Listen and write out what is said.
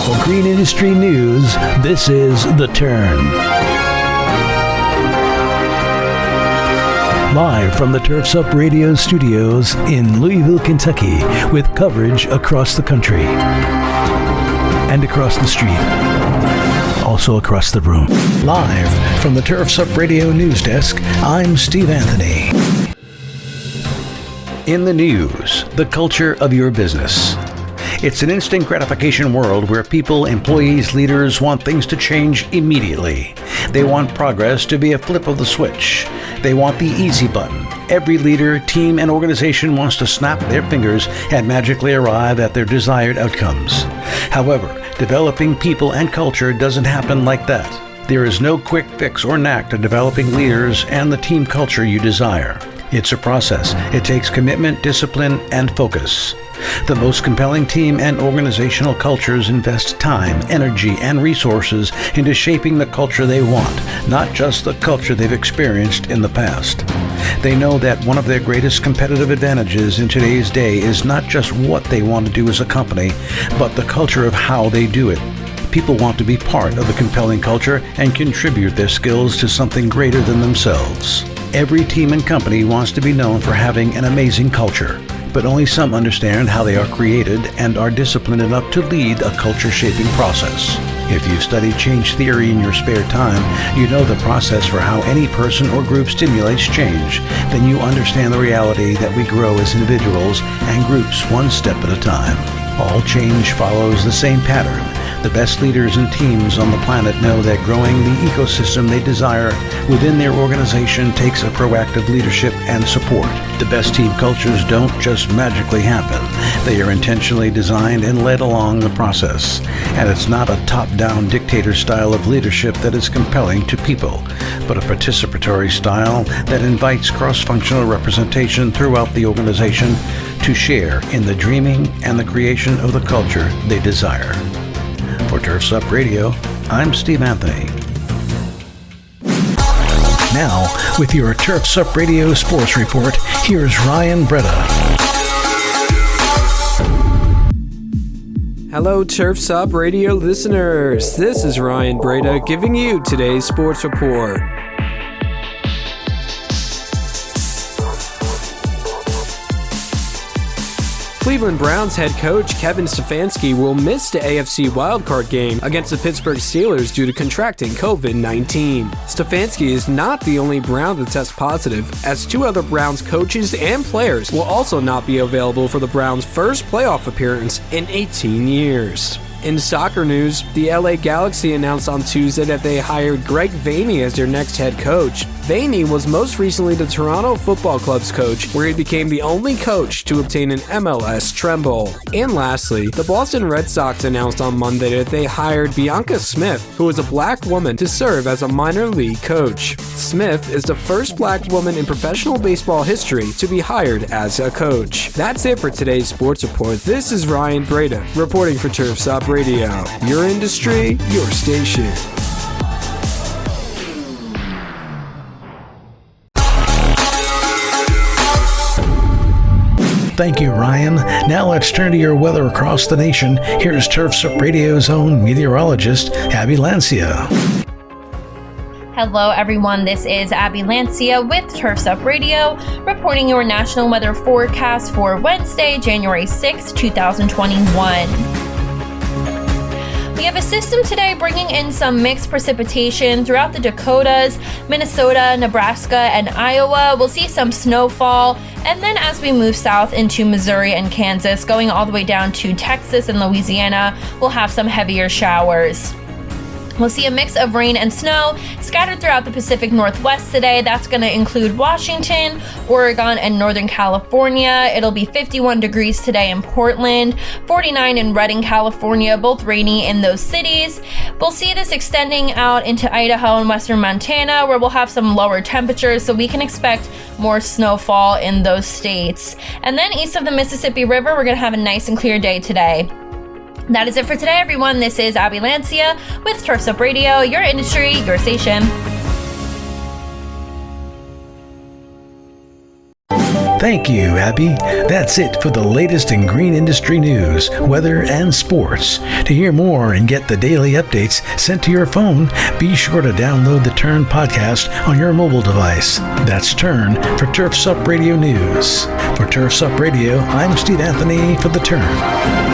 For green industry news, this is The Turn. Live from the Turfs Up Radio studios in Louisville, Kentucky, with coverage across the country and across the street, also across the room. Live from the Turfs Up Radio news desk, I'm Steve Anthony. In the news, the culture of your business. It's an instant gratification world where people, employees, leaders want things to change immediately. They want progress to be a flip of the switch. They want the easy button. Every leader, team, and organization wants to snap their fingers and magically arrive at their desired outcomes. However, developing people and culture doesn't happen like that. There is no quick fix or knack to developing leaders and the team culture you desire. It's a process. It takes commitment, discipline, and focus. The most compelling team and organizational cultures invest time, energy, and resources into shaping the culture they want, not just the culture they've experienced in the past. They know that one of their greatest competitive advantages in today's day is not just what they want to do as a company, but the culture of how they do it. People want to be part of the compelling culture and contribute their skills to something greater than themselves. Every team and company wants to be known for having an amazing culture, but only some understand how they are created and are disciplined enough to lead a culture-shaping process. If you've studied change theory in your spare time, you know the process for how any person or group stimulates change. Then you understand the reality that we grow as individuals and groups one step at a time. All change follows the same pattern. The best leaders and teams on the planet know that growing the ecosystem they desire within their organization takes a proactive leadership and support. The best team cultures don't just magically happen. They are intentionally designed and led along the process. And it's not a top-down dictator style of leadership that is compelling to people, but a participatory style that invites cross-functional representation throughout the organization to share in the dreaming and the creation of the culture they desire. For Turfs Up Radio, I'm Steve Anthony. Now, with your Turfs Up Radio Sports Report, here's Ryan Breda. Hello, Turfs Up Radio listeners. This is Ryan Breda giving you today's sports report. Cleveland Browns head coach Kevin Stefanski will miss the AFC wildcard game against the Pittsburgh Steelers due to contracting COVID-19. Stefanski is not the only Brown to test positive, as two other Browns coaches and players will also not be available for the Browns' first playoff appearance in 18 years. In soccer news, the LA Galaxy announced on Tuesday that they hired Greg Vanney as their next head coach. Vanney was most recently the Toronto Football Club's coach, where he became the only coach to obtain an MLS Tremble. And lastly, the Boston Red Sox announced on Monday that they hired Bianca Smith, who is a black woman, to serve as a minor league coach. Smith is the first black woman in professional baseball history to be hired as a coach. That's it for today's sports report. This is Ryan Breda, reporting for Turfs Up Radio. Your industry, your station. Thank you, Ryan. Now let's turn to your weather across the nation. Here's Turfs Up Radio's own meteorologist, Abby Lancia. Hello, everyone. This is Abby Lancia with Turfs Up Radio, reporting your national weather forecast for Wednesday, January 6, 2021. We have a system today bringing in some mixed precipitation throughout the Dakotas, Minnesota, Nebraska, and Iowa. We'll see some snowfall, and then as we move south into Missouri and Kansas, going all the way down to Texas and Louisiana, we'll have some heavier showers. We'll see a mix of rain and snow scattered throughout the Pacific Northwest today. That's going to include Washington, Oregon, and Northern California. It'll be 51 degrees today in Portland, 49 in Redding, California, both rainy in those cities. We'll see this extending out into Idaho and western Montana, where we'll have some lower temperatures, so we can expect more snowfall in those states. And then east of the Mississippi River, we're going to have a nice and clear day today. That is it for today, everyone. This is Abby Lancia with Turfs Up Radio, your industry, your station. Thank you, Abby. That's it for the latest in green industry news, weather, and sports. To hear more and get the daily updates sent to your phone, be sure to download the Turn podcast on your mobile device. That's Turn for Turfs Up Radio News. For Turfs Up Radio, I'm Steve Anthony for the Turn.